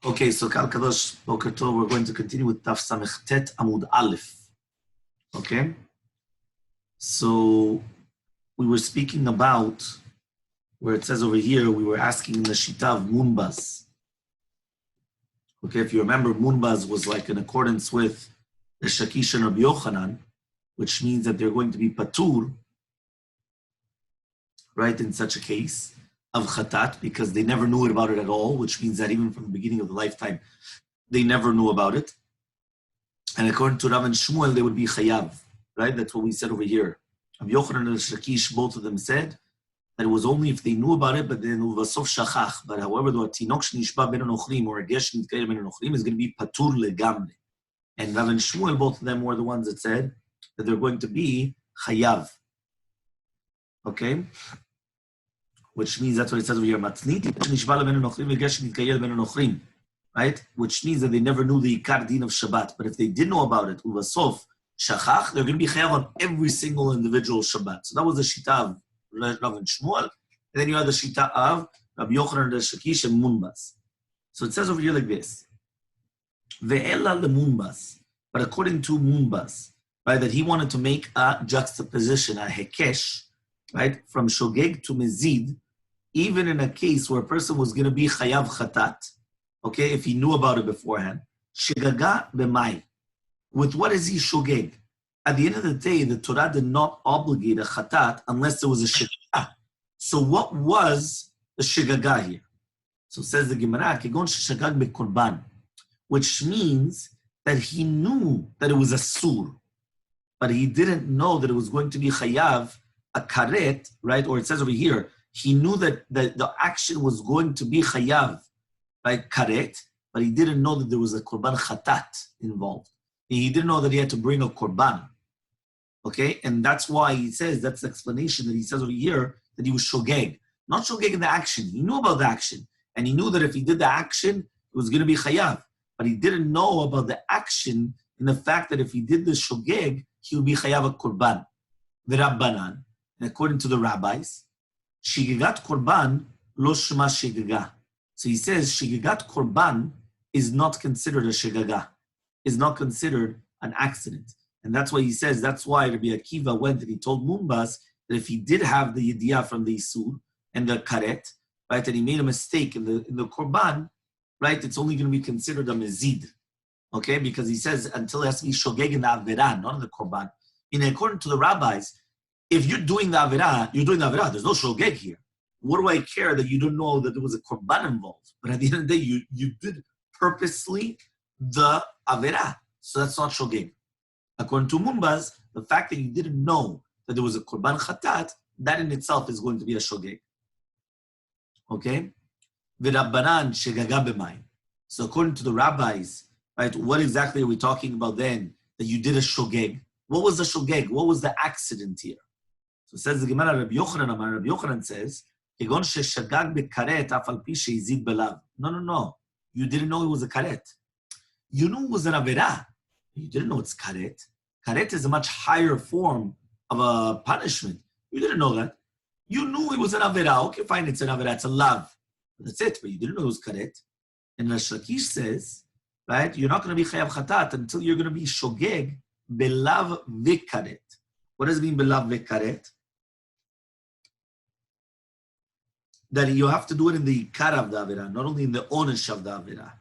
Okay, so Kal Kadosh Boker Tov, we're going to continue with Daf Samechet Amud Aleph. Okay? So we were speaking about where it says over here, we were asking in the Shita of Munbaz. Okay, if you remember, Munbaz was like in accordance with the Shakish and Rabbi Yochanan, which means that they're going to be patur, right, in such a case of Khatat, because they never knew about it at all, which means that even from the beginning of the lifetime, they never knew about it. And according to Rav and Shmuel, they would be Chayav, right? That's what we said over here. Rabbi Yochanan and Shakish, both of them said that it was only if they knew about it, but then Uvasof Shachach. But however, the Tinok Shnishba Ben Anochrim or Gesh Nitkayel Ben Anochrim is going to be Patur Legamre. And Rav and Shmuel, both of them were the ones that said that they're going to be Chayav. Okay? Which means that's what it says over here. Right? Which means that they never knew the Ikar Din of Shabbat. But if they did know about it, Uvasof Shachach, they're going to be Chayav on every single individual Shabbat. So that was the Shita of Rav and Shmuel. And then you had the Shita of Rabbi Yochanan and Shakish and Munbaz. So it says over here like this. Ve'ela lemunbaz. But according to Munbaz, right, that he wanted to make a juxtaposition, a hekesh, right, from shogeg to mezid, even in a case where a person was going to be chayav chatat, okay, if he knew about it beforehand, shegaga b'mai. With what is he shogeg? At the end of the day, the Torah did not obligate a chatat unless there was a shegaga. So what was the shegaga here? So says the Gemara, kegon shegag bekorban, which means that he knew that it was a sur, but he didn't know that it was going to be chayav a karet, right? Or it says over here, he knew that the action was going to be chayav, right? Karet, but he didn't know that there was a korban chatat involved. He didn't know that he had to bring a korban. Okay, and that's why he says, that's the explanation that he says over here, that he was shogeg. Not shogeg in the action. He knew about the action, and he knew that if he did the action, it was going to be chayav. But he didn't know about the action in the fact that if he did the shogeg, he would be chayav a korban. The Rabbanan, and according to the rabbis, shigegat korban lo shema shigaga. So he says shigegat korban is not considered a shigaga, is not considered an accident. And that's why he says, that's why Rabbi Akiva went and he told Munbaz that if he did have the yediyah from the Isur and the karet, right, and he made a mistake in the korban, right, it's only going to be considered a mezid, okay, because he says until it has to be shogeg in the averah, not in the korban. And according to the rabbis, if you're doing the averah, you're doing the averah. There's no shogeg here. What do I care that you don't know that there was a korban involved? But at the end of the day, you did purposely the averah. So that's not shogeg. According to Munbaz, the fact that you didn't know that there was a korban chatat, that in itself is going to be a shogeg. Okay? V'rabbanan shegaga b'mayim. So according to the rabbis, right, what exactly are we talking about then? That you did a shogeg. What was the shogeg? What was the accident here? So it says the Gemara, Rabbi Yochanan says, Kegon sheshagag b'karet afal pi sheizid belav. No. You didn't know it was a karet. You knew it was an averah. You didn't know it's karet. Karet is a much higher form of a punishment. You didn't know that. You knew it was an averah. Okay, fine, it's an averah. It's a lav. That's it. But you didn't know it was karet. And Rav Shakish says, right, you're not going to be chayav chatat until you're going to be shogeg belav v'karet. What does it mean belav v'karet? That you have to do it in the ikar of the averah, not only in the onish of the averah.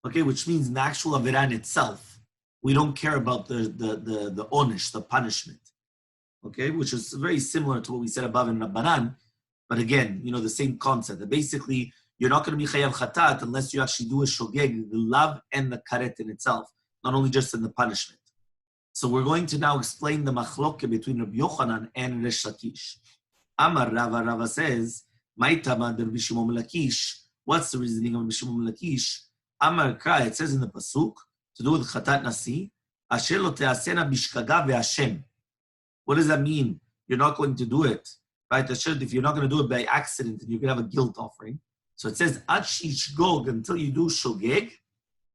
Okay, which means in the actual averah in itself, we don't care about the onish, the punishment. Okay, which is very similar to what we said above in Rabbanan, but again, the same concept. That basically, you're not going to be chayav chatat unless you actually do a shogeg, the lav and the karet in itself, not only just in the punishment. So we're going to now explain the machloke between Rabbi Yochanan and Resh Lakish. Amar Rava says, Ma'itama de Rabbi Shimon Lakish. What's the reasoning of Rabbi Shimon Lakish? Amar Kra, it says in the pasuk, to do with chatat nasi, asher lo te'asena bishkaga ve'ashem. What does that mean? You're not going to do it, right? If you're not going to do it by accident, then you can have a guilt offering. So it says, ad shishgog, until you do shogeg,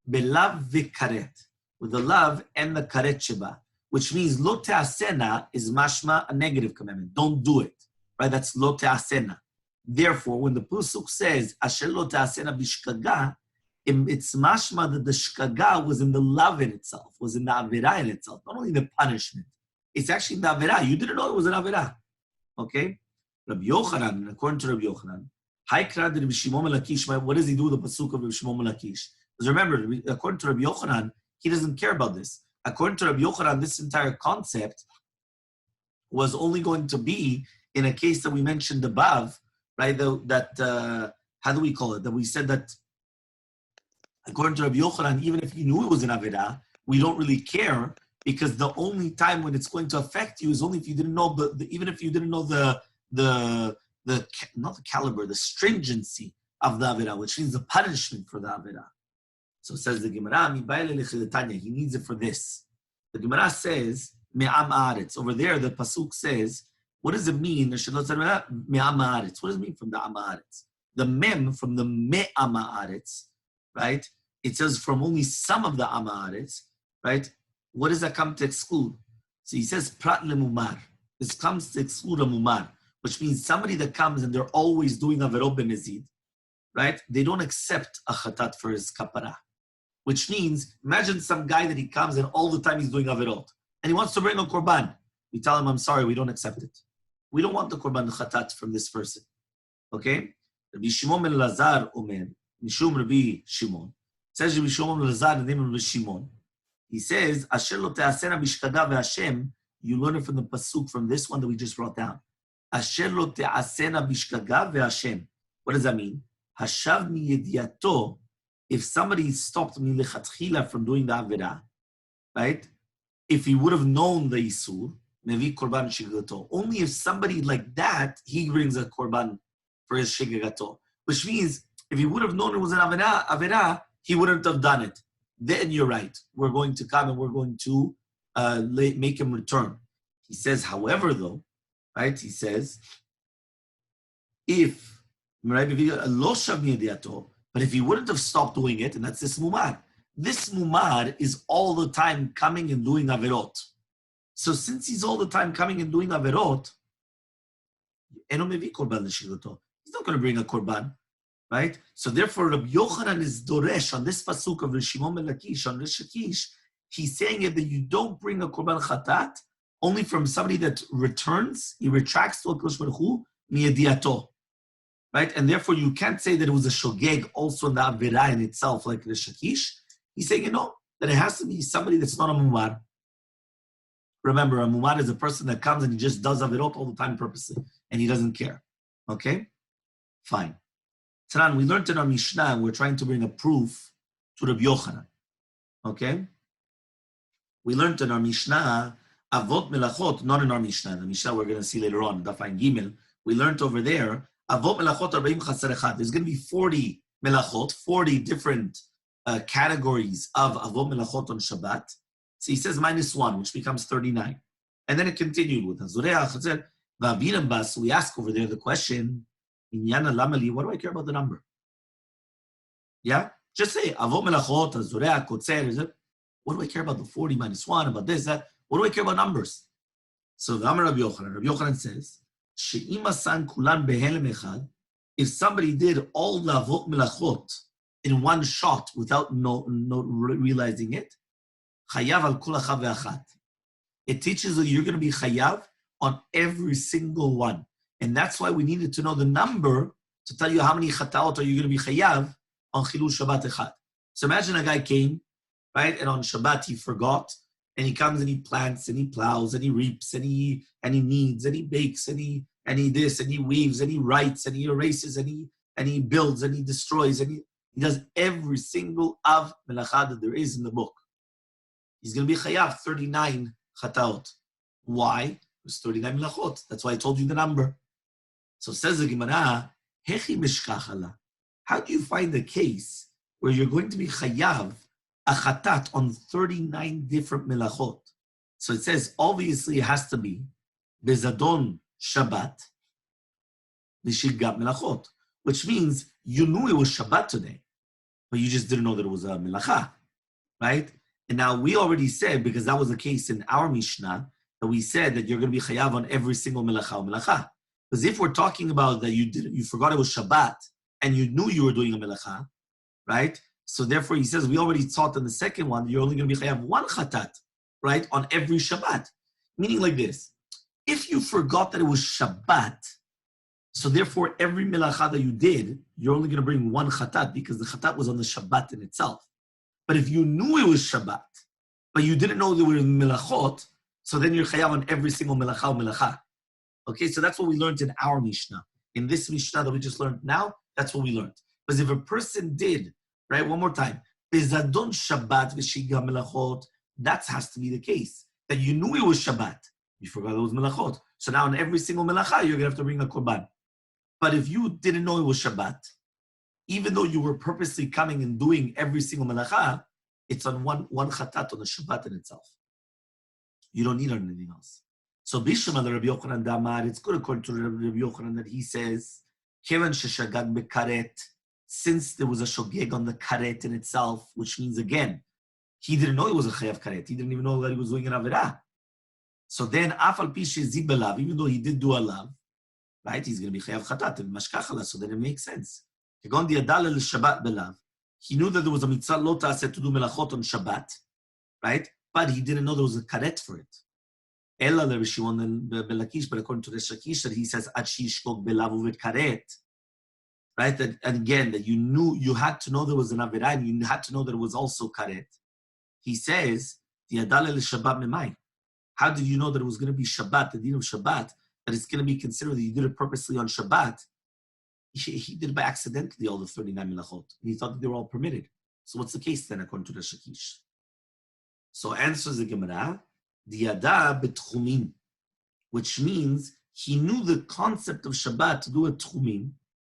belav v'karet, with the lav and the karet sheba, which means lo te'asena is mashma, a negative commandment. Don't do it, right? That's lo te'asena. Therefore, when the pasuk says, asher lo te'asena bishkaga, it's mashma that the shkaga was in the love in itself, was in the avirah in itself, not only the punishment. It's actually the avirah. You didn't know it was an avirah. Okay? Rabbi Yochanan, according to Rabbi Yochanan, what does he do with the pasuk of Rabbi Shimon Lakish? Because remember, according to Rabbi Yochanan, he doesn't care about this. According to Rabbi Yochanan, this entire concept was only going to be in a case that we mentioned above, right? How do we call it? That we said that according to Rabbi Yochanan, even if you knew it was an avirah, we don't really care because the only time when it's going to affect you is only if you didn't know even if you didn't know the not the caliber, the stringency of the avirah, which means the punishment for the avirah. So says the Gemara, he needs it for this. The Gemara says, me'am haaretz. Over there, the pasuk says, what does it mean? What does it mean from the am haaretz? The mem from the me'am haaretz, right? It says from only some of the am haaretz, right? What does that come to exclude? So he says prat lemumar. This comes to exclude a mumar, which means somebody that comes and they're always doing averot b'mezid, right? They don't accept a chatat for his kapara, which means imagine some guy that he comes and all the time he's doing averot and he wants to bring a korban. We tell him, I'm sorry, we don't accept it. We don't want the korban chatat from this person. Okay? Rabbi Shimon ben Lazar omer, Mishum Rabbi Shimon. It says Rabbi Shimon ben Lazar, the name of Rabbi Shimon. He says, Asher lo te'asena bishkada ve'Hashem. You learn it from the pasuk from this one that we just brought down. Asher lo te'asena bishkada ve'Hashem. What does that mean? Hashav mi yediato. If somebody stopped me lechatchila from doing the avirah, right? If he would have known the isur, mevi korban shigagato. Only if somebody like that, he brings a korban for his shigagato. Which means, if he would have known it was an avirah, he wouldn't have done it. Then you're right. We're going to come and we're going to make him return. He says, however, though, right? He says, if, but if he wouldn't have stopped doing it, and that's this mumar. This mumar is all the time coming and doing averot. So since he's all the time coming and doing averot, he's not going to bring a korban, right? So therefore, Rabbi Yochanan is doresh on this pasuk of Rabbi Shimon ben Lakish, on Rish Lakish, he's saying it that you don't bring a korban chatat only from somebody that returns, he retracts to HaKadosh Baruch Hu, miyadiato. Right? And therefore, you can't say that it was a shogeg also in the avirah in itself, like the shakish. He's saying, that it has to be somebody that's not a mumar. Remember, a mumar is a person that comes and he just does avirot all the time purposely, and he doesn't care. Okay? Fine. Tanan, we learned in our Mishnah, and we're trying to bring a proof to Rabbi Yochanan. Okay? We learned in our Mishnah, avot melachot, not in our Mishnah. The Mishnah we're going to see later on, Daf Gimel. We learned over there, Avot melachot 40 chaser echad. There's going to be 40 melachot, 40 different categories of avot melachot on Shabbat. So he says -1, which becomes 39. And then it continued with Hazoreach, chaser, va'aviram bas. We ask over there the question, Inyana lamali, what do I care about the number? Yeah? Just say, avot melachot, hazoreach, kotzer. What do I care about the 40 -1, about this, that? What do I care about numbers? So the Amar Rabbi Yochanan says, if somebody did all the avot melachot in one shot without no realizing it, chayav al kol achad ve'achat. It teaches that you're going to be chayav on every single one. And that's why we needed to know the number to tell you how many chataot are you going to be chayav on chilul Shabbat echad. So imagine a guy came, right, and on Shabbat he forgot, and he comes and he plants and he plows and he reaps and he kneads and he bakes and he this and he weaves and he writes and he erases and he builds and he destroys and he does every single av melachah that there is in the book. He's going to be chayav 39 chataot. Why? It's 39 melachot. That's why I told you the number. So says the Gemara, hechi mishkachala. How do you find a case where you're going to be chayav a chatat on 39 different melachot? So it says, obviously it has to be bezadon Shabbat, v'shilgat melachot, which means you knew it was Shabbat today, but you just didn't know that it was a melacha, right? And now we already said, because that was the case in our Mishnah, that we said that you're going to be chayav on every single melacha. Because if we're talking about that you forgot it was Shabbat, and you knew you were doing a melacha, right? So therefore, he says, we already taught in the second one, you're only going to be chayav one chatat, right, on every Shabbat. Meaning like this, if you forgot that it was Shabbat, so therefore every melacha that you did, you're only going to bring one chatat because the chatat was on the Shabbat in itself. But if you knew it was Shabbat, but you didn't know there were melachot, so then you're chayav on every single melacha or melacha. Okay, so that's what we learned in our Mishnah. In this Mishnah that we just learned now, that's what we learned. Because if a person did, right, one more time, bezadon Shabbat v'shiga melachot, that has to be the case. That you knew it was Shabbat, you forgot it was melachot. So now in every single melacha, you're going to have to bring a korban. But if you didn't know it was Shabbat, even though you were purposely coming and doing every single melacha, it's on one chatat on the Shabbat in itself. You don't need anything else. So Bishma the Rabbi Yochanan Damar, it's good according to Rabbi Yochanan that he says, Kevan sheshagag bekaret, since there was a shogeg on the karet in itself, which means again, he didn't know it was a chayav karet. He didn't even know that he was doing an avirah. So then, afal pi shezib belav, even though he did do a lav, right, he's going to be chayav chatat and mashkachala. So then it makes sense. Kegon diadal el Shabbat belav. He knew that there was a mitzvah lo ta'aseh to do melachot on Shabbat, right? But he didn't know there was a karet for it. Ella le Shimon Belakish, but according to the Shakish, that he says ad shishkog belav uvet karet, right? That, and again, that you knew, you had to know there was an avirah, and you had to know that it was also karet. He says, diadal el Shabbat memai. How did you know that it was going to be Shabbat, the din of Shabbat, that it's going to be considered that you did it purposely on Shabbat? He did it by accidentally, all the 39 melachot. And he thought that they were all permitted. So what's the case then, according to the Shakish? So answers the Gemara, Diyada betchumim, which means he knew the concept of Shabbat to do a tchumim.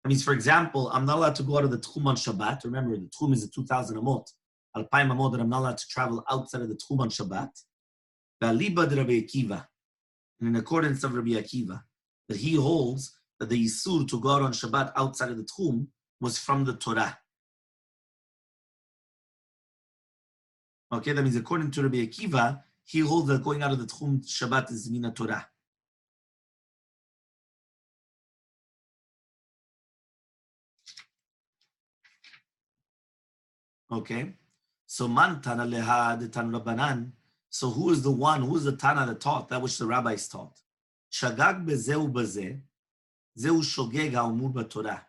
That means, for example, I'm not allowed to go out of the tchum on Shabbat. Remember, the tchum is a 2,000 amot. Alpayim amot, that I'm not allowed to travel outside of the tchum on Shabbat. Ba'liba de Rabbi Akiva, and in accordance of Rabbi Akiva, that he holds that the Yisur to go out on Shabbat outside of the Tchum was from the Torah. Okay, that means according to Rabbi Akiva, he holds that going out of the Tchum Shabbat is mina Torah. Okay, so man tana leha de tan Rabbanan. So who is the one, who is the Tana that taught that which the rabbis taught? Shagag bezeu bazeh. Zeu shogeg ha'umur b'Torah.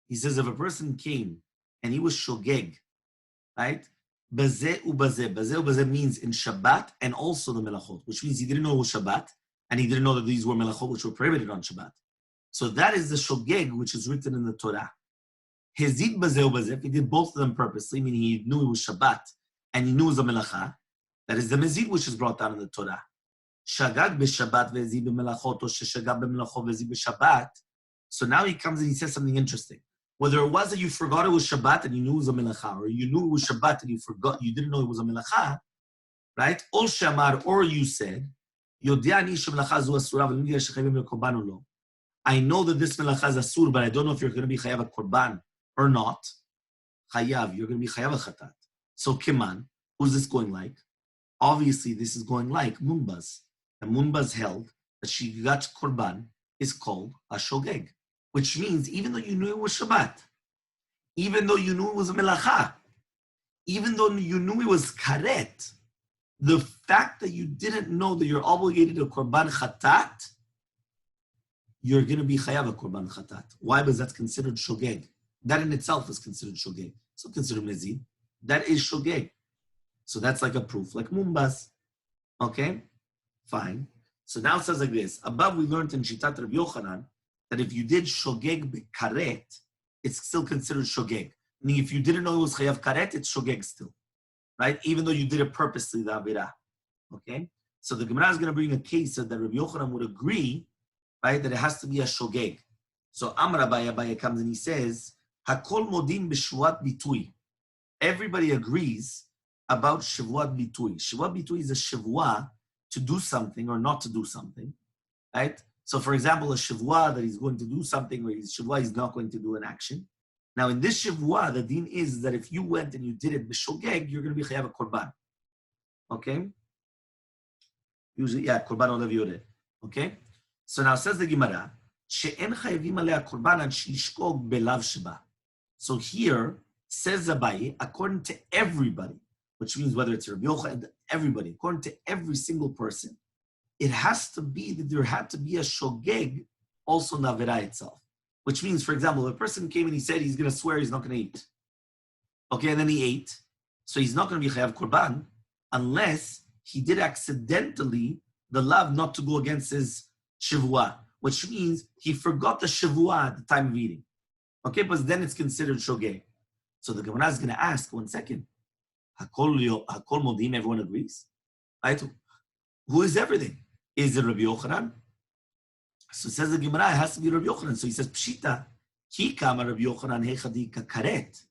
He says if a person came and he was shogeg, right? Bazeh ubazeh. Bazeh ubazeh means in Shabbat and also the melachot, which means he didn't know it was Shabbat and he didn't know that these were melachot which were prohibited on Shabbat. So that is the shogeg which is written in the Torah. Hezid bazeh ubazeh, if he did both of them purposely, meaning he knew it was Shabbat and he knew it was a melacha, that is the mezid which is brought down in the Torah. Shagag b'Shabbat ve'ezi b'melachot, or sheshagag b'melachot ve'ezi b'Shabbat. So now he comes and he says something interesting. Whether it was that you forgot it was Shabbat and you knew it was a melacha, or you knew it was Shabbat and you forgot, you didn't know it was a melacha, right? Or shamar, or you said, Yodiani shemelacha zu asura v'lim diya shechayim lekorban lo. I know that this melacha is asur, but I don't know if you're going to be chayav a korban or not. Chayav, you're going to be chayav a chatat. So kiman, who's this going like? Obviously, this is going like Munbaz. And Munbaz held that Shigat Korban is called a Shogeg, which means even though you knew it was Shabbat, even though you knew it was a Melacha, even though you knew it was Karet, the fact that you didn't know that you're obligated to Korban Chatat, you're going to be Chayav a Korban Chatat. Why? Because that's considered Shogeg. That in itself is considered Shogeg. It's not considered Mezid. That is Shogeg. So that's like a proof, like Munbaz. Okay? Fine. So now it says like this. Above we learned in Shitat Rabbi Yochanan that if you did Shogeg Bekaret, it's still considered Shogeg. Meaning if you didn't know it was Chayav Karet, it's Shogeg still. Right? Even though you did it purposely, the Avirah. Okay? So the Gemara is going to bring a case that Rabbi Yochanan would agree, right, that it has to be a Shogeg. So Amar Abaye comes and he says, Hakol Modim B'Shuvat Bitui. Everybody agrees about Shavuot Bitui. Shavuot Bitui is a Shavuah to do something or not to do something, right? So for example, a Shavuah that he's going to do something or his Shavuah he's not going to do an action. Now in this Shavuah, the deen is that if you went and you did it b'shogeg, you're going to be chayav a korban. Okay? Usually, yeah, korban olav yoreh. Okay? So now says the Gemara, she'en chayavim alei korban an shishkog belav sheba. So here, Says Abaye, according to everybody, which means whether it's Rabbi Yochanan, everybody, according to every single person, it has to be that there had to be a shogeg also in the Avirah itself. Which means, for example, if a person came and he said he's going to swear he's not going to eat. Okay, and then he ate. So he's not going to be chayav korban unless he did accidentally the lav not to go against his shavua, which means he forgot the shavua at the time of eating. Okay, but then it's considered shogeg. So the Gemara is going to ask, 1 second, Hakol modim, everyone agrees? Right? Who is everything? Is it Rabbi Yochanan? So says the Gemara, it has to be Rabbi Yochanan. So he says, Pshita, ki kama Rabbi Yochanan hechadi karet.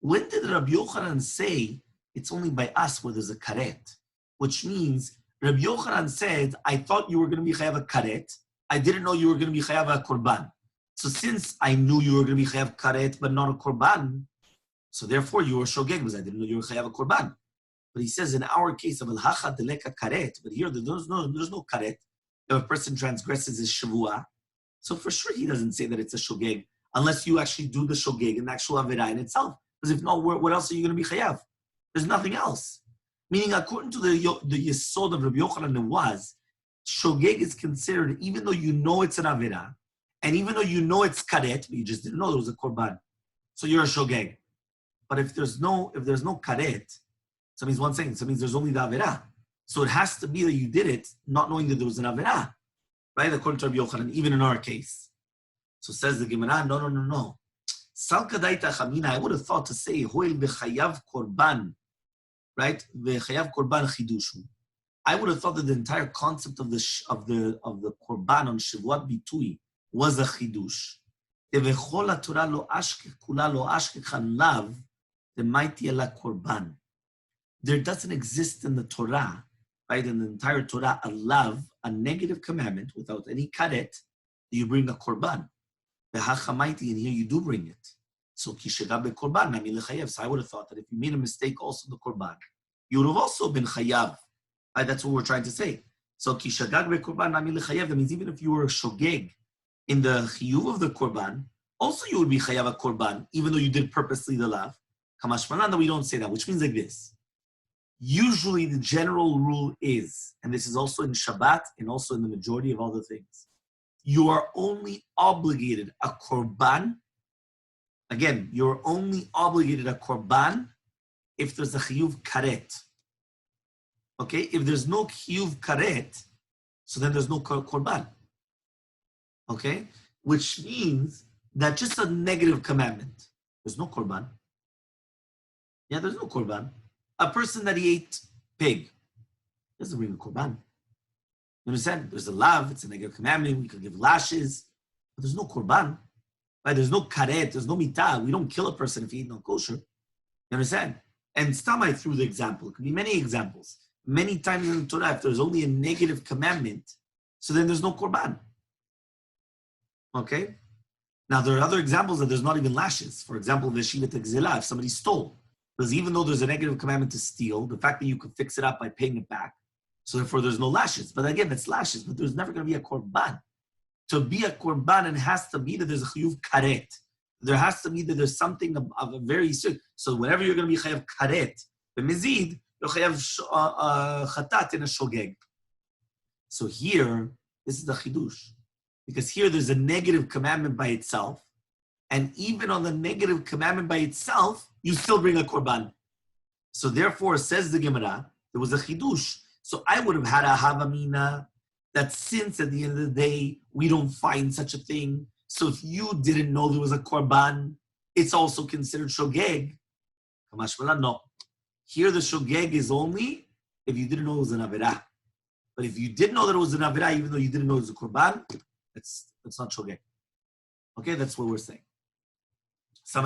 When did Rabbi Yochanan say it's only by us where there's a karet? Which means Rabbi Yochanan said, I thought you were going to be chayav a karet. I didn't know you were going to be chayav a korban. So since I knew you were going to be chayav karet, but not a korban, so therefore you were shogeg because I didn't know you were chayav a korban. But he says in our case of al-hacha deleka karet, but here there's no karet. If a person transgresses his shavua, so for sure he doesn't say that it's a shogeg unless you actually do the shogeg in the actual avirah in itself. Because if not, what else are you going to be chayav? There's nothing else. Meaning, according to the yesod of Rabbi Yochanan, it was shogeg is considered even though you know it's an avirah, and even though you know it's karet, but you just didn't know there was a korban, so you're a shogeg. But if there's no karet, so it means one thing. So it means there's only the avirah. So it has to be that you did it not knowing that there was an avirah, right? According to Rabbi Yochanan, even in our case. So says the Gemara, no. Salkadaita chamina. I would have thought to say hoil bechayav korban, right? Bechayav korban chidushu. I would have thought that the entire concept of the korban on Shavuot bitui was a chidush. Devechol Torah lo ashkech kula lo ashkechan lav demaiti ela korban. There doesn't exist in the Torah, right, in the entire Torah, a lav, a negative commandment without any karet, you bring a korban. And here you do bring it. So kishagab korban nami lechayev. So I would have thought that if you made a mistake also in the korban, you would have also been chayav. Right, that's what we're trying to say. So kishagag korban nami lechayev. That means even if you were a shogeg in the chiyuv of the korban, also you would be chayav a korban, even though you did purposely the lav. Kamashmanan, we don't say that, which means like this. Usually the general rule is, and this is also in Shabbat and also in the majority of other things, you are only obligated a korban. Again, you're only obligated a korban if there's a chiyuv karet. Okay? If there's no chiyuv karet, so then there's no korban. Okay? Which means that just a negative commandment, there's no korban. Yeah, there's no korban. A person that he ate pig doesn't bring a korban. You understand? There's a lav, it's a negative commandment, we could give lashes, but there's no korban. Right? There's no karet, there's no mitah. We don't kill a person if he eats no kosher. You understand? And Stamai threw the example. It could be many examples. Many times in the Torah, if there's only a negative commandment, so then there's no korban. Okay? Now, there are other examples that there's not even lashes. For example, Veshivat Gzela, if somebody stole. Because even though there's a negative commandment to steal, the fact that you could fix it up by paying it back, so therefore there's no lashes. But again, it's lashes, but there's never going to be a korban. To be a korban, it has to be that there's a chiyuv karet. There has to be that there's something of a very certain. So whenever you're going to be chayav karet, the mizid, you're chayav chatat in a shogeg. So here, this is the chidush. Because here there's a negative commandment by itself. And even on the negative commandment by itself, you still bring a korban. So therefore, says the Gemara, there was a chidush. So I would have had a havamina that since at the end of the day, we don't find such a thing. So if you didn't know there was a korban, it's also considered shogeg. No. Here the shogeg is only if you didn't know it was an avirah. But if you did know that it was an avirah, even though you didn't know it was a korban, that's not shogeg. Okay, that's what we're saying. As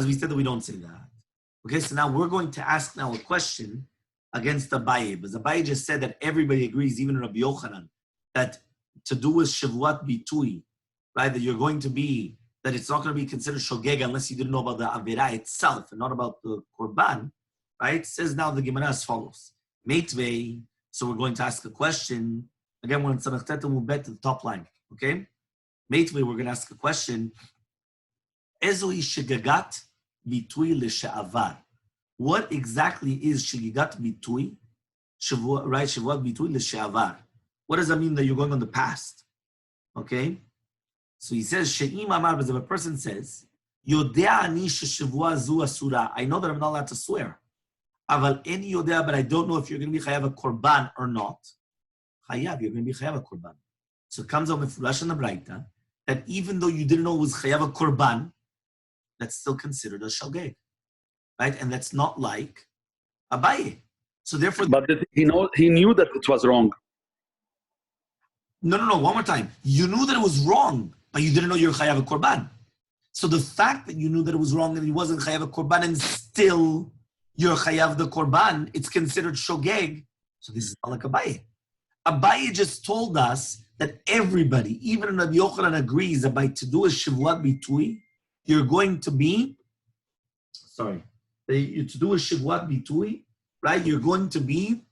we said that we don't say that. Okay, so now we're going to ask now a question against Abaye. Because Abaye just said that everybody agrees, even Rabbi Yochanan, that to do with Shavuot Bitui, right, that you're going to be, that it's not going to be considered shogeg unless you didn't know about the Avirah itself and not about the Korban, right? Says now the Gemara as follows. Meitvei, so we're going to ask a question. Again, we're in Samachet Mubet to the top line, okay? Meitvei, we're going to ask a question. Ezoi shegagat bitui l'she'avar. What exactly is shegagat bitui? Right, shevuat bitui l'she'avar. What does that mean that you're going on the past? Okay? So he says, she'im amar, if a person says, Yodea ani sheshevua zu asura. I know that I'm not allowed to swear. Aval eni yodea, but I don't know if you're going to be chayav a korban or not. Chayav, you're going to be chayav a korban. So it comes out mefurash in the Braita that even though you didn't know it was chayav a korban, that's still considered a shogeg, right? And that's not like Abaye. So therefore, but he knew that it was wrong. No. One more time. You knew that it was wrong, but you didn't know you were chayav a korban. So the fact that you knew that it was wrong and he wasn't chayav a korban, and still you're chayav the korban, it's considered shogeg. So this is not like Abaye. Abaye just told us that everybody, even Rabbi Yochanan, agrees that by to do a shivuat bitui, you're going to be, to do a shivuat bitui, right? You're going to be,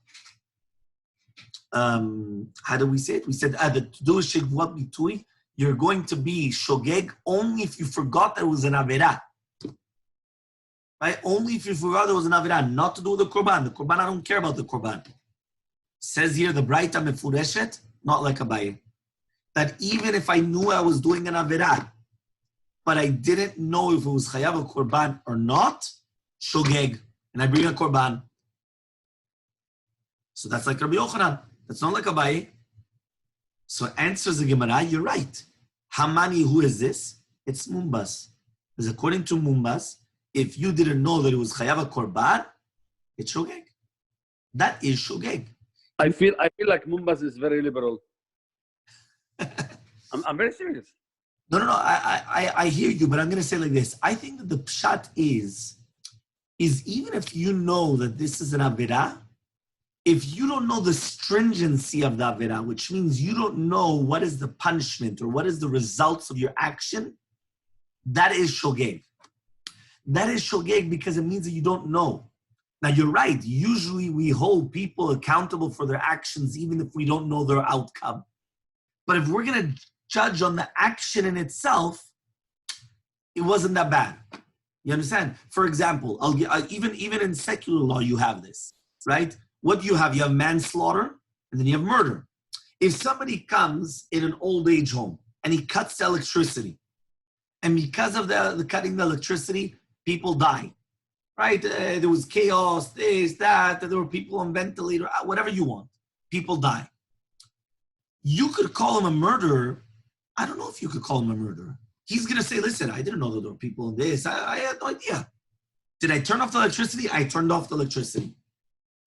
how do we say it? We said that to do a shivuat bitui, you're going to be shogeg only if you forgot that it was an averah. Right? Only if you forgot there was an averah, not to do with the korban. The korban, I don't care about the korban. Says here, the Braita mefureshet, not like Abaye, that even if I knew I was doing an averah, but I didn't know if it was chayav a korban or not, shogeg, and I bring a korban. So that's like Rabbi Yochanan. That's not like Abaye. So answers the Gemara, you're right. Hamani, who is this? It's Mumbas. Because according to Mumbas, if you didn't know that it was chayav a korban, it's shogeg. That is shogeg. I feel like Mumbas is very liberal. I'm very serious. No. I hear you, but I'm going to say like this. I think that the pshat is even if you know that this is an avirah, if you don't know the stringency of the avirah, which means you don't know what is the punishment or what is the results of your action, that is shogeg. That is shogeg because it means that you don't know. Now, you're right. Usually we hold people accountable for their actions even if we don't know their outcome. But if we're going to judge on the action in itself, it wasn't that bad. You understand? For example, even in secular law, you have this, right? What do you have? You have manslaughter, and then you have murder. If somebody comes in an old age home and he cuts the electricity, and because of the cutting the electricity, people die, right? There was chaos, this, that, there were people on ventilator, whatever you want. People die. You could call him a murderer. I don't know if you could call him a murderer. He's going to say, listen, I didn't know that there were people in this. I had no idea. Did I turn off the electricity? I turned off the electricity.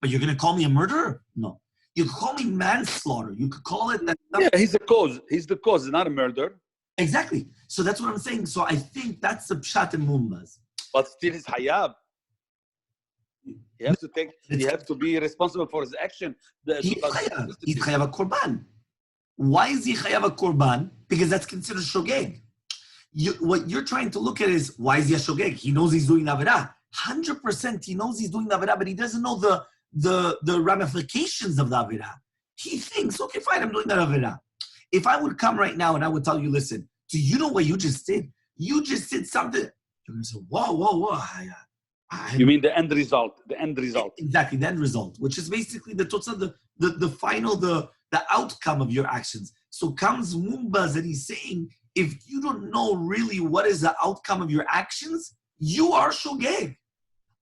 But you're going to call me a murderer? No. You could call me manslaughter. You could call it that. Yeah, he's the cause. He's the cause, not a murder. Exactly. So that's what I'm saying. So I think that's the pshat in Mumbas. But still he's hayab. He has to be responsible for his action. He's chayav a korban. Why is he chayav a korban? Because that's considered shogeg. What you're trying to look at is, why is he a shogeg? He knows he's doing averah. 100% he knows he's doing the averah, but he doesn't know the ramifications of the averah. He thinks, okay, fine, I'm doing that averah. If I would come right now and I would tell you, listen, do you know what you just did? You just did something. You're going to say, whoa. You mean the end result? The end result. Exactly, the end result, which is basically the final, the outcome of your actions. So comes Mumbaz and he's saying, if you don't know really what is the outcome of your actions, you are shogeg.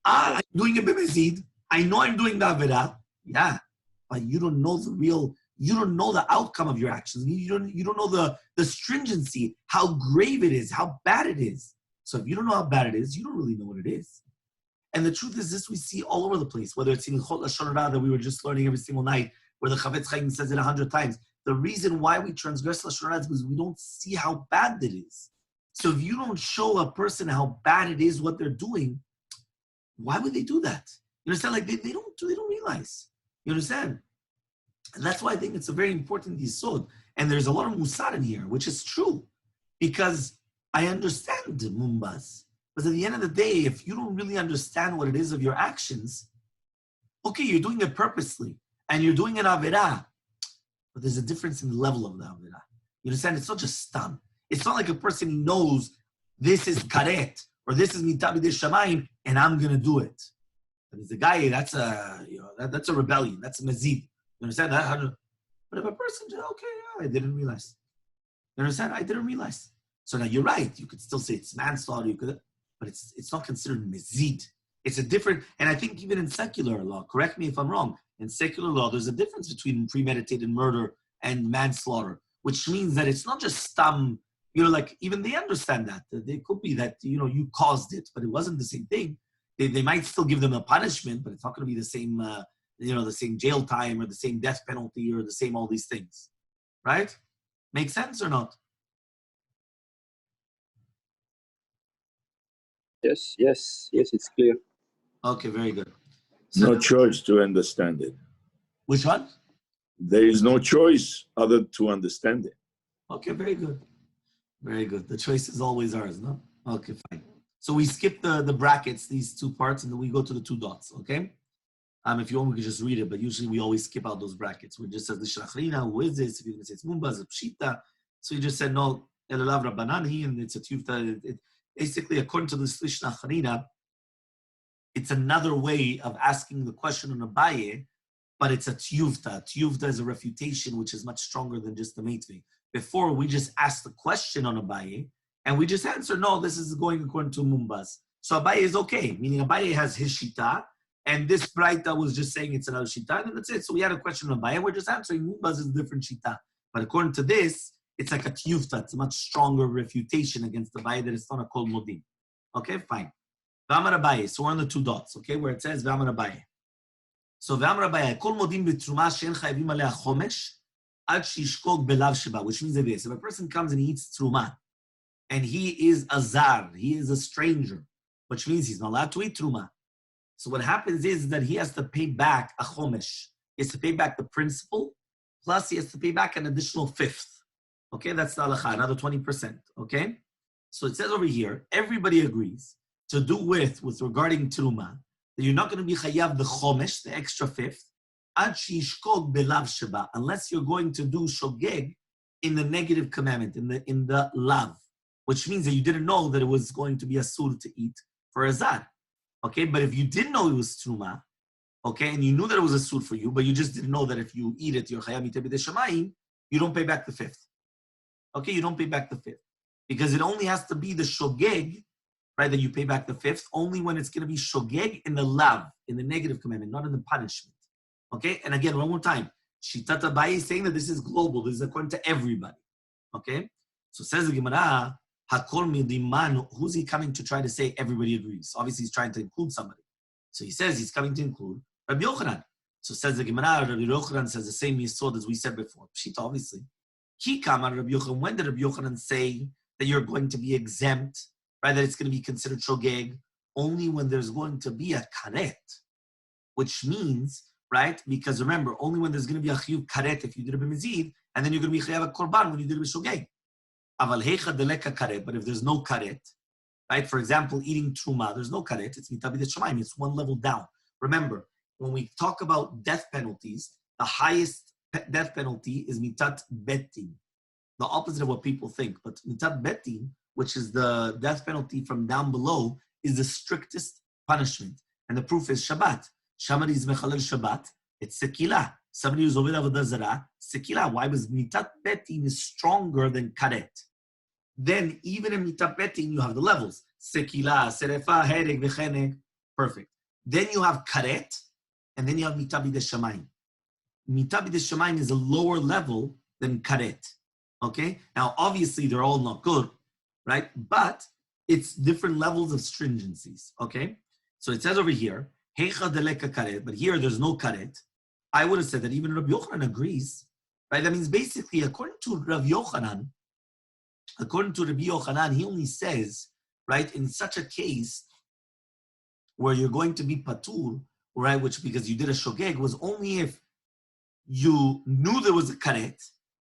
I'm doing a bimezid. I know I'm doing the averah. Yeah, but you don't know you don't know the outcome of your actions. You don't know the stringency, how grave it is, how bad it is. So if you don't know how bad it is, you don't really know what it is. And the truth is this we see all over the place, whether it's in Chol Lashon Hara that we were just learning every single night, where the Chavetz Chaim says it 100 times. The reason why we transgress Lashon Hara is because we don't see how bad it is. So if you don't show a person how bad it is what they're doing, why would they do that? You understand? Like they don't realize. You understand? And that's why I think it's a very important yisod. And there's a lot of musar in here, which is true. Because I understand Mumbas. Because at the end of the day, if you don't really understand what it is of your actions, okay, you're doing it purposely. And you're doing an averah. But there's a difference in the level of the averah. You understand? It's not just stam. It's not like a person knows this is karet, or this is mita b'dei shamayim, and I'm going to do it. And as a guy, that's a rebellion. That's a mazid. You understand that? But if a person says, okay, yeah, I didn't realize. You understand? I didn't realize. So now you're right. You could still say it's manslaughter. But it's not considered mazid. It's a different, and I think even in secular law, correct me if I'm wrong, in secular law, there's a difference between premeditated murder and manslaughter, which means that it's not just like even they understand that. It could be that, you caused it, but it wasn't the same thing. They might still give them a punishment, but it's not going to be the same, the same jail time or the same death penalty or the same all these things. Right? Make sense or not? Yes, it's clear. Okay, very good. So, no choice to understand it. Which one? There is no choice other to understand it. Okay, very good. Very good. The choice is always ours, no? Okay, fine. So we skip the brackets, these two parts, and then we go to the two dots, okay? If you want, we can just read it, but usually we always skip out those brackets. We just says the shlachrina, who is this? If you're going to say it's mumbaz, it's pshita. So you just said, no, elalav rabbanani, and it's a tiyufta. Basically, according to the shlachrina, it's another way of asking the question on Abaye, but it's a tiyuvta. Tiyuvta is a refutation, which is much stronger than just the meitve. Before, we just asked the question on Abaye, and we just answer, no, this is going according to Mumbaz. So Abaye is okay, meaning Abaye has his shita, and this Braita was just saying it's another shita, and that's it. So we had a question on Abaye, and we're just answering Mumbaz is a different shita. But according to this, it's like a tiyuvta. It's a much stronger refutation against Abaye that it's not a kol modim. Okay, fine. V'amar Abaye. So we're on the two dots, okay, where it says V'amar Abaye. So V'amar Abaye, kol modim b'truma she'en chayvim alea chomesh ad shishkog belav sheba, which means that this. If a person comes and he eats truma, and he is a zar, he is a stranger, which means he's not allowed to eat truma. So what happens is that he has to pay back a chomesh. He has to pay back the principal, plus he has to pay back an additional fifth. Okay, that's the halacha, another 20%. Okay? So it says over here, everybody agrees to do with regarding truma, that you're not going to be chayav the chomesh, the extra fifth, ad shishkog belav sheba, unless you're going to do shogeg in the negative commandment, in the lav, which means that you didn't know that it was going to be asur to eat for a zar. Okay, but if you didn't know it was truma, okay, and you knew that it was asur for you, but you just didn't know that if you eat it, you're chayav miteh b'dei shamayim, you don't pay back the fifth. Okay, you don't pay back the fifth. Because it only has to be the shogeg, right, that you pay back the fifth, only when it's going to be shogeg in the lav, in the negative commandment, not in the punishment. Okay, and again, one more time, Shitat Abaye is saying that this is global, this is according to everybody. Okay, so says the Gemara, Hakol midiman, who's he coming to try to say everybody agrees? Obviously, he's trying to include somebody. So he says he's coming to include Rabbi Yochanan. So says the Gemara, Rabbi Yochanan says the same yesod as we said before. Pshita, obviously. Ki kamar Rabbi Yochanan, when did Rabbi Yochanan say that you're going to be exempt, right, that it's going to be considered shogeg, only when there's going to be a karet, which means, right, because remember, only when there's going to be a chiyuv karet if you did it b'mezid, and then you're going to be chayav a korban when you did it b'shogeg. Aval heicha deleka karet, but if there's no karet, right, for example, eating truma, there's no karet, it's mitah b'dei shamayim, it's one level down. Remember, when we talk about death penalties, the highest death penalty is mitat betin, the opposite of what people think. But mitat betin, which is the death penalty from down below, is the strictest punishment. And the proof is Shabbat. Somebody is mechalel Shabbat, it's sekila. Somebody who's over avodah zarah, sekila. Why? Because mitat betin is stronger than karet. Then even in mitat betin, you have the levels. Sekila, serefa, hereg, v'cheneg. Perfect. Then you have karet, and then you have mitat b'dei shamayim. Mitat b'dei shamayim is a lower level than karet. Okay? Now, obviously, they're all not good, right? But it's different levels of stringencies. Okay? So it says over here, heicha deleka karet, but here there's no karet. I would have said that even Rabbi Yochanan agrees, right? That means basically, according to Rabbi Yochanan, he only says, right, in such a case where you're going to be patur, right, which because you did a shogeg, was only if you knew there was a karet,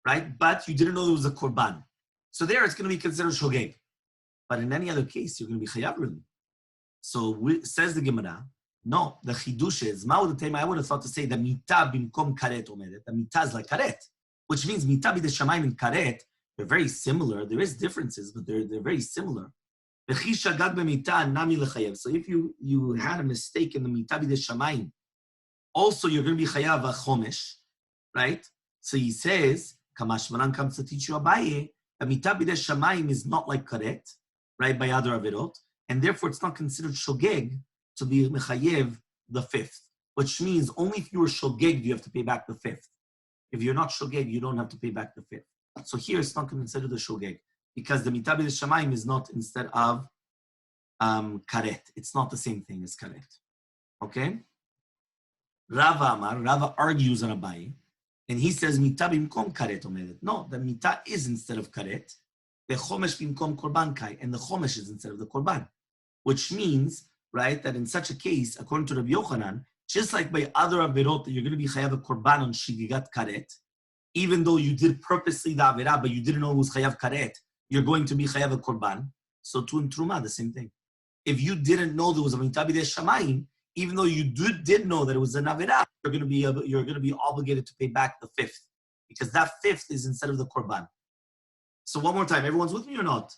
right, but you didn't know there was a korban. So there it's going to be considered shogeg. But in any other case, you're going to be chayav really. So says the Gemara, no, the chidush is, I would have thought to say the mitah bimkom karet omedet. The mitah is like karet, which means mitah b'dei shamayim and karet, they're very similar. There is differences, but they're very similar. וכי שגג במיתה, נמי לחייב. So if you had a mistake in the מיתה בידי שמיים, also you're going to be chayav a chomesh, right? So he says, Kamashmanan comes to teach you Abaye, that mitah bidei shamayim is not like karet, right, by other avirot, and therefore it's not considered shogeg to be mechayev the fifth, which means only if you were shogeg do you have to pay back the fifth. If you're not shogeg, you don't have to pay back the fifth. So here it's not considered a shogeg, because the mitah bidei shamayim is not instead of karet. It's not the same thing as karet. Okay? Rava argues on Abaye, and he says, Mita bimkom karet omedet. No, the mita is instead of karet. The chomesh bimkom korban kai, and the chomesh is instead of the korban. Which means, right, that in such a case, according to Rabbi Yochanan, just like by other avirot, that you're going to be chayav a korban on shigigat karet, even though you did purposely the avirah, but you didn't know it was chayav karet, you're going to be chayav a korban. So too in truma, the same thing. If you didn't know there was a mita bidei shamayim, even though you did know that it was an avirah, you're going to be obligated to pay back the fifth, because that fifth is instead of the korban. So one more time, everyone's with me or not?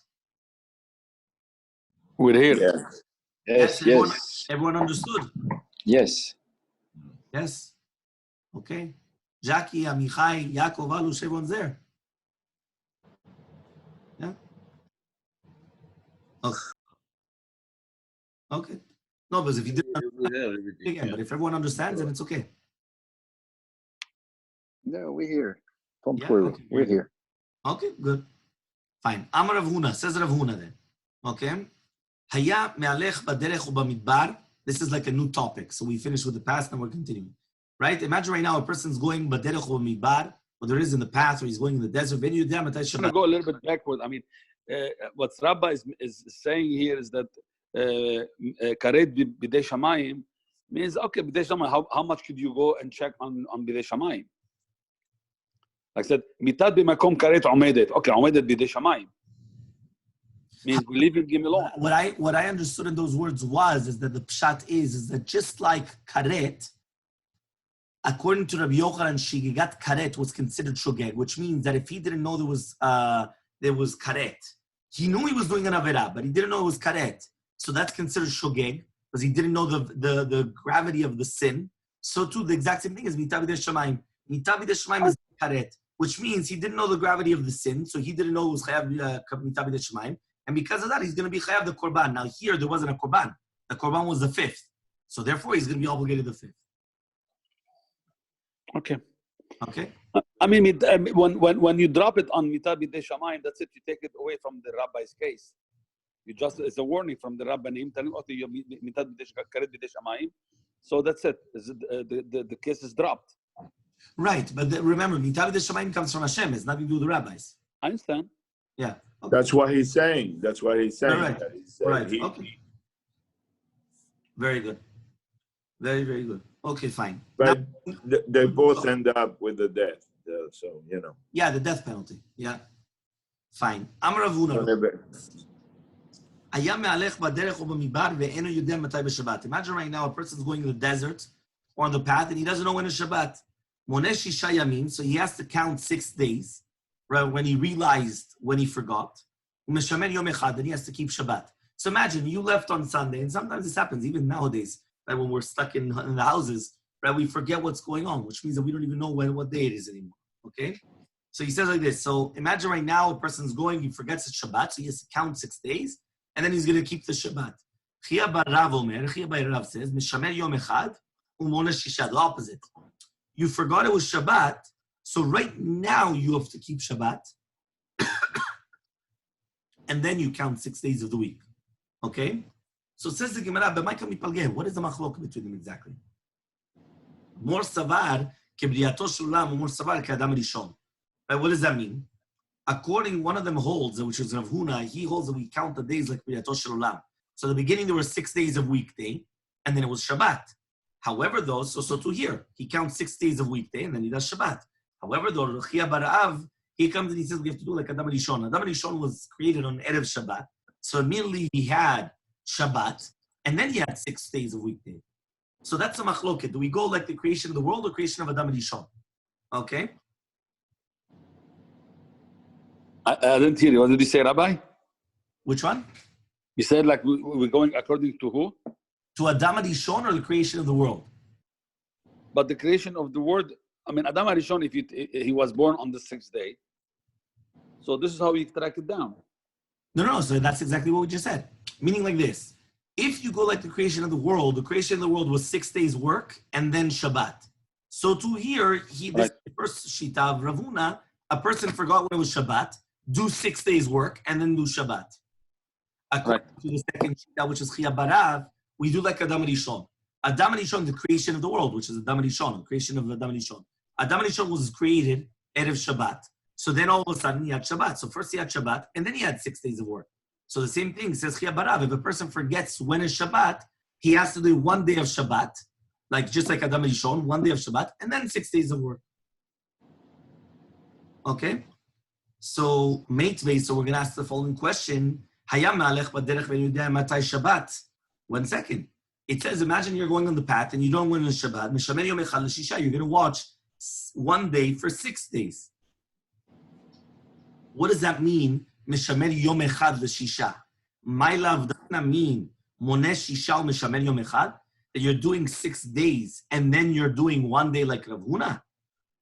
We're here. Yes. Everyone understood? Yes. Yes. Okay. Jackie, Amichai, Yaakov, Alush, everyone's there. Yeah. Okay. No, because if you didn't understand, again, but if everyone understands, then it's okay. No, we're here. Don't Yeah, worry. okay. We're here. Okay, good. Fine. Amar Rav Huna, says Rav Huna then. Okay? Haya me'alech baderech ubamidbar. This is like a new topic. So we finished with the past and we're continuing. Right? Imagine right now a person's going baderech ubamidbar, whether it is in the path or he's going in the desert. I'm going to go a little bit backward. I mean, what Rabbi is saying here is that karet bidei shamayim means, okay, bidei shamayim, how much could you go and check on bidei shamayim? Like I said, mitat b'makom karet omedet. Okay, omedet bidei shamayim. Means we leave him alone. What I understood in those words is that the pshat is that just like karet, according to Rabbi Yochanan, shigigat karet was considered shogeg, which means that if he didn't know there was karet, he knew he was doing an averah, but he didn't know it was karet. So that's considered shogeg, because he didn't know the gravity of the sin. So too, the exact same thing is mitah bidei shamayim. Mitah bidei shamayim is karet, which means he didn't know the gravity of the sin, so he didn't know it was chayav mitah bidei shamayim. And because of that, he's going to be chayav the korban. Now here, there wasn't a korban. The korban was the fifth. So therefore, he's going to be obligated the fifth. Okay. Okay. I mean, when you drop it on mitah bidei shamayim, that's it. You take it away from the rabbi's case. You just, it's a warning from the rabbanim telling, okay, you mitah karet bidei shamayim. So that's it. The case is dropped. Right, but remember, mitah bidei shamayim comes from Hashem. It's nothing to do with the rabbis. I understand. Yeah. Okay. That's what he's saying. Right. That he's Right. he- Okay. Very good. Very, very good. Okay, fine. But Now, they both end up with the death. So, you know. yeah, the death penalty. Yeah. Fine. Amar Rav Huna. היה מהלך בדרך או במדבר ואינו יודע מתי בשבת. Imagine right now a person's going in the desert or on the path and he doesn't know when it's Shabbat. מונה 6 ימים, so he has to count 6 days, right, when he realized when he forgot. ומשמר יום אחד, then he has to keep Shabbat. So imagine you left on Sunday, and sometimes this happens even nowadays, right, when we're stuck in the houses, right, we forget what's going on, which means that we don't even know what day it is anymore, okay? So he says like this, so imagine right now a person's going, he forgets it's Shabbat, so he has to count 6 days, and then he's going to keep the Shabbat. Chia bar Rav Omer, Chia bar Rav says, Mishamer Yom Echad, Umona Shisha, the opposite. You forgot it was Shabbat, so right now you have to keep Shabbat, and then you count 6 days of the week. Okay? So it says the Gemara, what is the machlok between them exactly? Mor savar kebriyato shel olam, mor savar ke'adam rishon. Right? What does that mean? According, one of them holds, which is Rav Huna, he holds that we count the days like kebriyato shel olam. So at the beginning there were 6 days of weekday, and then it was Shabbat. However, though, so to here, he counts 6 days of weekday, and then he does Shabbat. However, though, Chia bar Rav, he comes and he says we have to do like Adam Rishon. Adam Rishon was created on Erev Shabbat. So immediately he had Shabbat, and then he had 6 days of weekday. So that's a machloket. Do we go like the creation of the world or creation of Adam Rishon? Okay? I didn't hear you. What did you say, Rabbi? Which one? You said like we're going according to who? To Adam HaRishon or the creation of the world? But the creation of the world, I mean, Adam HaRishon, if he was born on the 6th day, so this is how we track it down. No. So that's exactly what we just said. Meaning like this. If you go like the creation of the world was 6 days work and then Shabbat. So to here, this first Shita of Ravuna, a person forgot when it was Shabbat, do 6 days work and then do Shabbat. According to the second Shita, which is Chia Barav, we do like Adam HaRishon. Adam HaRishon, the creation of the world, which is Adam HaRishon, the creation of Adam HaRishon. Adam HaRishon was created Erev Shabbat. So then all of a sudden he had Shabbat. So first he had Shabbat, and then he had 6 days of work. So the same thing says Chia Barav. If a person forgets when is Shabbat, he has to do 1 day of Shabbat, like just like Adam HaRishon, 1 day of Shabbat, and then 6 days of work. Okay? So, so we're going to ask the following question. Hayam ma'alech b'derech v'yudeh matai Shabbat. 1 second. It says, imagine you're going on the path and you don't win on Shabbat. Mishamer yom echad l'shisha. You're going to watch 1 day for 6 days. What does that mean? Mishamer yom echad l'shisha. My love, does that mean moneh shisha mishamer yom echad? That you're doing 6 days and then you're doing 1 day like Rav Huna?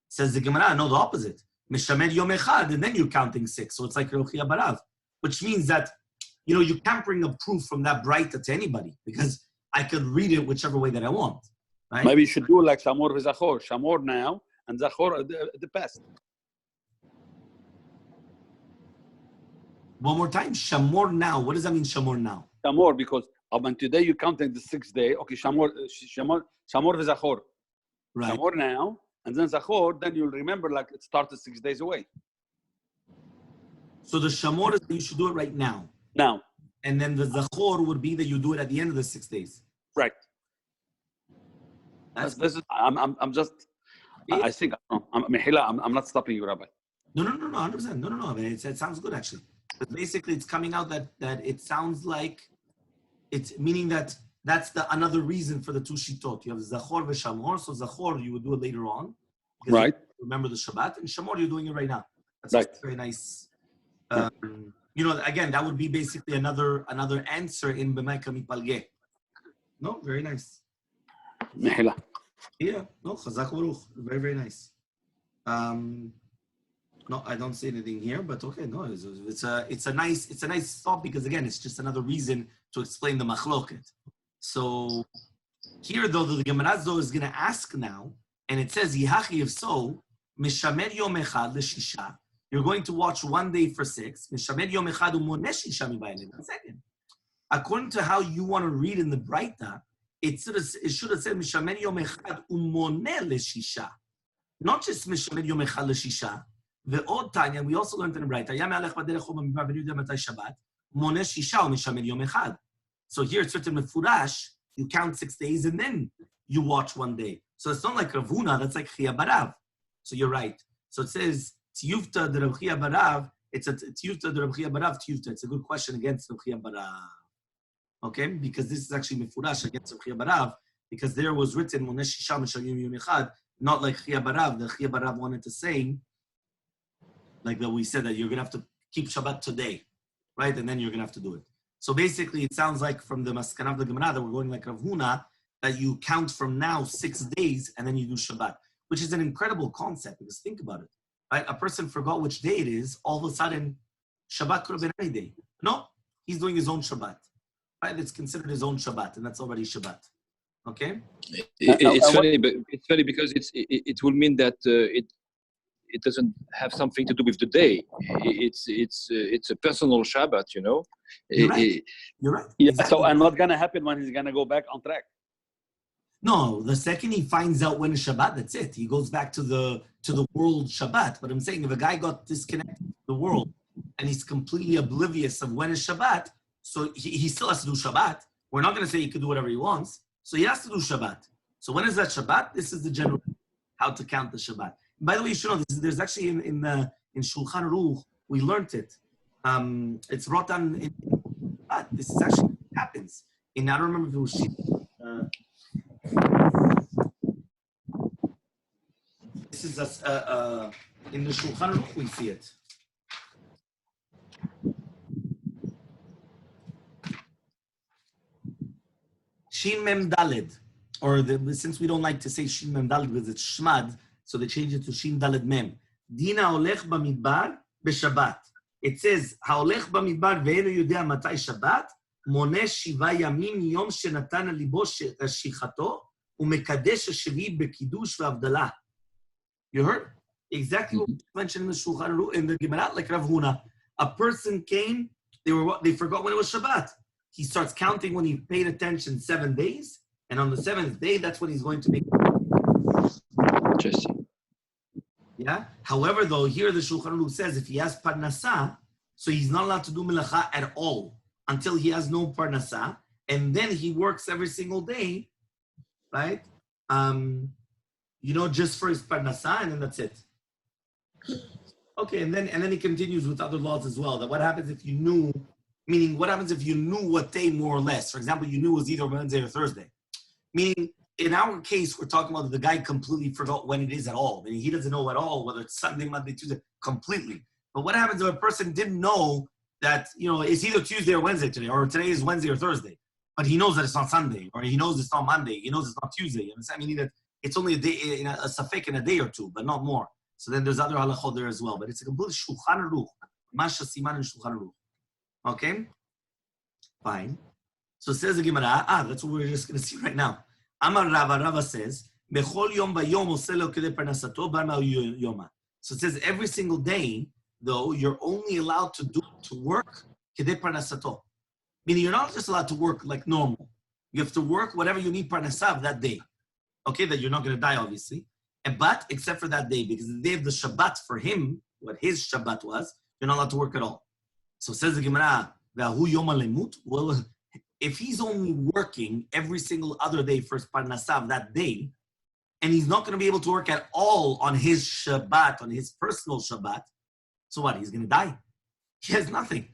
Says the Gemara, no, the opposite. Mishamer yom echad, and then you're counting 6. So it's like Rav Chia Barav, which means that, you can't bring a proof from that Braita to anybody because I could read it whichever way that I want. Right? Maybe you should do like Shamor v'Zachor. Shamor now and Zachor at the past. One more time. Shamor now. What does that mean, Shamor now? Shamor, because today you're counting the 6th day. Okay, Shamor v'Zachor. Right. Shamor now, and then Zachor, then you'll remember like it started 6 days away. So the Shamor is that you should do it right now. Now. And then the Zachor would be that you do it at the end of the 6 days. Right. This is. I'm just. I think. I'm not stopping you, Rabbi. No, 100%. No. It sounds good actually. But basically, it's coming out that it sounds like it's meaning that that's another reason for the two shitot. You have Zachor v'Shamor. So Zachor you would do it later on. Right. Remember the Shabbat, and Shamor you're doing it right now. That's right. Very nice. Again, that would be basically another answer in B'Maika Mipalgeh. No, very nice. Mehila. Yeah, no, Chazak Baruch. Very, very nice. No, I don't see anything here, but okay, no, it's a nice thought because again, it's just another reason to explain the machloket. So here, though, the Gemara though is going to ask now, and it says Yihachi if so, Mishamer Yom Echad l'Shisha. You're going to watch 1 day for 6. Mishamer Yom Echad u'moneh shisha mibaylim. 1 second. According to how you want to read in the Braita, it should have said Mishamer Yom Echad u'moneh l'Shisha. Not just Mishamer Yom Echad l'Shisha. Ve'od Tanya, we also learned in the Braita, Yam alech b'derech u'mimbar v'yudeh matai Shabbat, moneh shisha u'mishamer Yom Echad. So here it's written mefurash, you count 6 days and then you watch 1 day. So it's not like Rav Huna, that's like Chia Barav. So you're right. So it says, Tiyufta de Rav Chia Barav, it's a Tiyufta de Rav Chia Barav, Tiyufta. It's a good question against Rav Chia Barav. Okay? Because this is actually mefurash against Rav Chia Barav, because there was written, moneh shisha u'mishamer Yom Echad, not like Chia Barav. The Chia Barav wanted to say, like that we said that you're going to have to keep Shabbat today, right? And then you're going to have to do it. So basically, it sounds like from the Maskana of the Gemara that we're going like Rav Huna, that you count from now 6 days and then you do Shabbat, which is an incredible concept because think about it, right? A person forgot which day it is, all of a sudden, Shabbat could have been any day. No, he's doing his own Shabbat, right? It's considered his own Shabbat, and that's already Shabbat. Okay? It's funny because it will mean that it doesn't have something to do with the day. It's a personal Shabbat, you know. You're right. You're right. Yeah. Exactly. So, and what's gonna happen when he's gonna go back on track? No, the second he finds out when it's Shabbat, that's it. He goes back to the world Shabbat. But I'm saying if a guy got disconnected from the world and he's completely oblivious of when it's Shabbat, so he still has to do Shabbat. We're not going to say he could do whatever he wants. So he has to do Shabbat. So when is that Shabbat? This is the general how to count the Shabbat. By the way, you should know there's actually in Shulchan Aruch we learned it. It's brought down in this is actually what happens. I don't remember if it was this is in the Shulchan Aruch we see it. Shin Mem Daled, since we don't like to say Shin Mem Daled because it's Shmad, so they change it to Shin Daled Mem. Dina Olech Bamidbar B'Shabbat. It says, Haolech Bamidbar ve'enu yodea matai Shabbat, moneh shiva yamim miyom shenatan libo shichato, umekadesh hashvi bekidush ve'avdalah. You heard? Exactly what we mentioned in the Shulchan Aruch, in the Gemara, like Rav Huna. A person came, they forgot when it was Shabbat. He starts counting when he paid attention 7 days, and on the 7th day, that's when he's going to make. Interesting. Yeah. However, though, here the Shulchan Aruch says if he has parnasa, so he's not allowed to do melacha at all until he has no parnasa, and then he works every single day, right? Just for his parnasa, and then that's it. Okay, and then he continues with other laws as well. That what happens if you knew, meaning what happens if you knew what day more or less? For example, you knew it was either Wednesday or Thursday. Meaning, in our case, we're talking about the guy completely forgot when it is at all. Meaning he doesn't know at all whether it's Sunday, Monday, Tuesday, completely. But what happens if a person didn't know that, it's either Tuesday or Wednesday today, or today is Wednesday or Thursday, but he knows that it's not Sunday, or he knows it's not Monday, he knows it's not Tuesday. You understand? Meaning that it's only a day, a safek in a day or two, but not more. So then there's other halachot there as well. But it's a complete Shulchan Aruch. Masha Siman and Shulchan Aruch. Okay? Fine. So it says the Gemara, that's what we're just going to see right now. Amar Rava says, Bechol yom vayom oselo kedei parnasato bar ma'u yoma. So it says every single day, though, you're only allowed to work kedei parnasato. Meaning you're not just allowed to work like normal. You have to work whatever you need parnasav that day. Okay, that you're not going to die, obviously. But except for that day, because the day of the Shabbat for him, what his Shabbat was, you're not allowed to work at all. So says the Gemara, V'ahu yom lemut. Well, if he's only working every single other day for his parnasav that day, and he's not going to be able to work at all on his Shabbat, on his personal Shabbat, so what? He's going to die. He has nothing.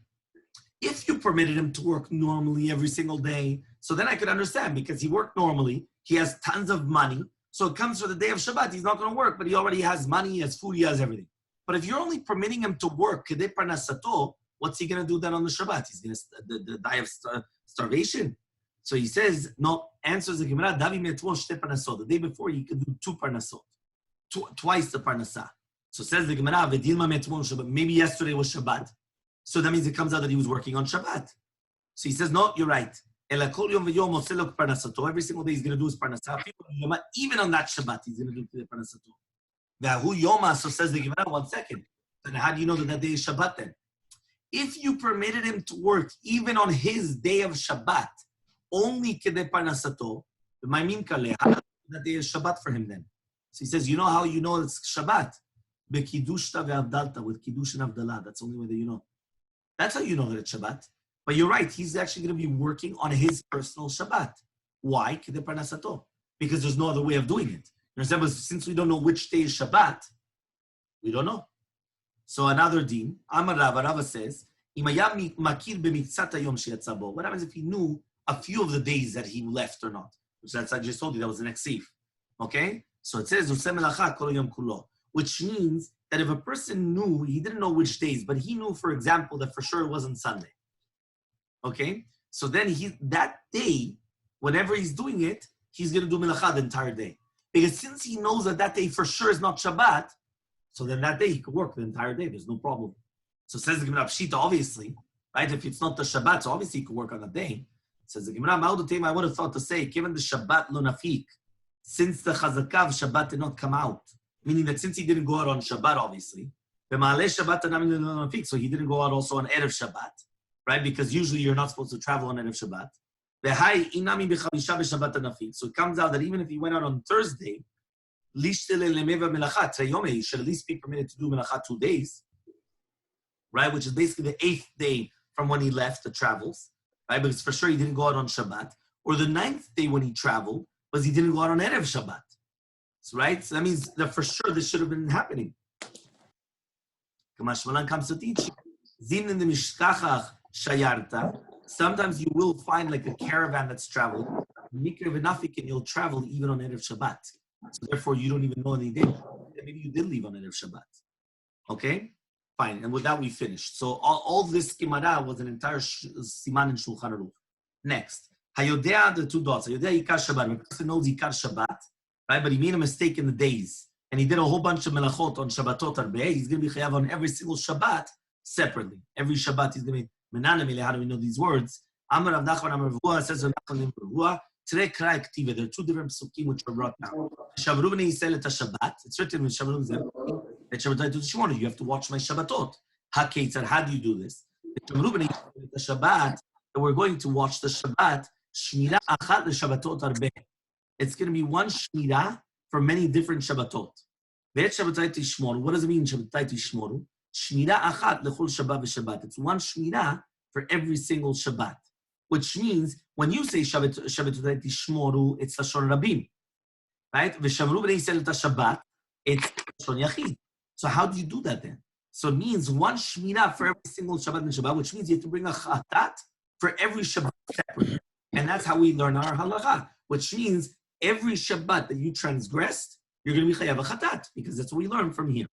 If you permitted him to work normally every single day, so then I could understand, because he worked normally, he has tons of money, so it comes for the day of Shabbat, he's not going to work, but he already has money, he has food, he has everything. But if you're only permitting him to work, kedei parnasato, what's he going to do then on the Shabbat? He's going to die of starvation. So he says, no, answers the Gemara, Davi me'etmol shte parnasot. The day before, he could do 2 parnasot, twice the parnasah. So says the Gemara, V'dilma me'etmol Shabbat. Maybe yesterday was Shabbat. So that means it comes out that he was working on Shabbat. So he says, no, you're right. Every single day he's going to do his parnasah. Even on that Shabbat, he's going to do the parnasah. So says the Gemara, 1 second. Then how do you know that day is Shabbat then? If you permitted him to work even on his day of Shabbat, only kedei parnasato, that day is Shabbat for him then. So he says, you know how you know it's Shabbat? Bekidushta ve'avdalta, with kiddush and avdalah. That's the only way that you know. That's how you know that it's Shabbat. But you're right, he's actually going to be working on his personal Shabbat. Why? Kedei parnasato. Because there's no other way of doing it. You understand? But since we don't know which day is Shabbat, we don't know. So another deen, Amar Rava says, what happens if he knew a few of the days that he left or not? Which that's I just told you, that was the next seif. Okay? So it says, which means that if a person knew, he didn't know which days, but he knew, for example, that for sure it wasn't Sunday. Okay? So then that day, whenever he's doing it, he's going to do melacha the entire day. Because since he knows that day for sure is not Shabbat, so then that day he could work the entire day. There's no problem. So says the Gemara Pshita, obviously, right? If it's not the Shabbat, so obviously he could work on that day. Says the Gemara, I would have thought to say, given the Shabbat lo nafik, since the Chazakav Shabbat did not come out, meaning that since he didn't go out on Shabbat, obviously, so he didn't go out also on Erev Shabbat, right? Because usually you're not supposed to travel on Erev Shabbat. So it comes out that even if he went out on Thursday, he should at least be permitted to do melacha 2 days, right? Which is basically the 8th day from when he left the travels, right? Because for sure he didn't go out on Shabbat. Or the 9th day when he traveled, because he didn't go out on Erev Shabbat. So, right? So that means that for sure this should have been happening. Kamashmalan comes to teach. Sometimes you will find like a caravan that's traveling. And you'll travel even on Erev Shabbat. So therefore, you don't even know any day. Maybe you did leave on Erev Shabbat. Okay? Fine. And with that, we finished. So all this Gemara was an entire Siman in Shulchan Aruch. Next. Hayodea, the two dots. Hayodea Ikar Shabbat. A person knows Ikar Shabbat, right? But he made a mistake in the days. And he did a whole bunch of melachot on Shabbatot Arbeh. He's going to be chayav on every single Shabbat separately. Every Shabbat he's going to be menanamile. How do we know these words? Amar Rav Nachman Amar Revua says Rav Nachman Revua. Today, Krai Ktiva. There are two different psukim which are brought down. Shavruben Yisrael et Shabbat. It's written in Shavruben that Shabbat to Shmona. You have to watch my Shabbatot. HaKeitzar. How do you do this? Shavruben Yisrael et Shabbat. That we're going to watch the Shabbat. Shmira achat leShabbatot arbeh. It's going to be one shmira for many different Shabbatot. What does it mean, Shabbatai Tishmoru? Shmira achat lechol Shabbat v'Shabbat. It's one shmira for every single Shabbat. Which means, when you say Shabbatai Tishmoru, it's Lashon Rabim. Right? V'shavru b'nei Yisrael et Shabbat, it's Lashon Yachid. So how do you do that then? So it means one shmira for every single Shabbat and Shabbat, which means you have to bring a chatat for every Shabbat separate. And that's how we learn our halacha, which means every Shabbat that you transgressed, you're going to be chayav a chatat, because that's what we learn from here.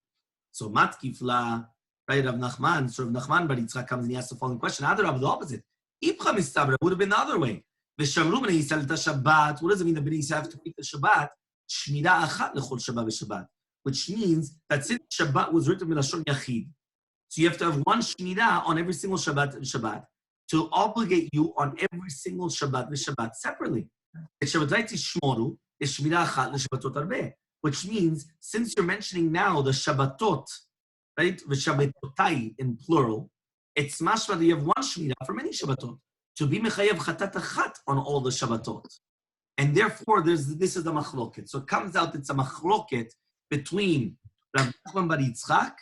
So matkifla, right, Rav Nachman, so Rav Nachman Bar Yitzchak comes and he asks the following question. Other Rav, the opposite. Ipcha mistabra would have been the other way. V'shamru b'nei Yisrael et Shabbat. What does it mean that b'nei Yisrael have to keep the Shabbat? Shmira achat lechol Shabbat v'Shabbat. Which means that since Shabbat was written with Lashon Yachid, so you have to have one shmira on every single Shabbat and Shabbat to obligate you on every single Shabbat v'Shabbat separately. Shabbatai Tishmoru is shmira achat l'Shabbatot arbeh. Which means, since you're mentioning now the Shabbatot, right, v'Shabbatotai in plural, it's mashma that you have one shmira for many Shabbatot, to be mechayev chatat achat on all the Shabbatot. And therefore, this is the machloket. So it comes out, it's a machloket between Rav Nachman Bar Yitzchak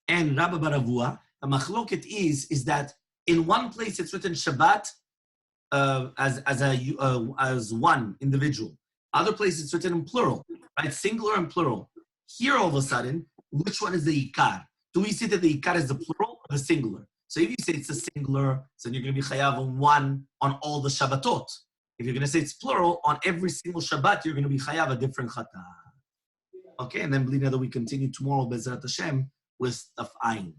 and Rabba Bar Avua. The machloket is that in one place it's written Shabbat as one individual. Other places it's written in plural, right? Singular and plural. Here, all of a sudden, which one is the ikar? Do we say that the ikar is the plural or the singular? So if you say it's the singular, so you're going to be chayav on one on all the Shabbatot. If you're going to say it's plural, on every single Shabbat, you're going to be chayav a different chata. Okay, and then believe that we continue tomorrow, Bezrat Hashem, with Daf Ayin.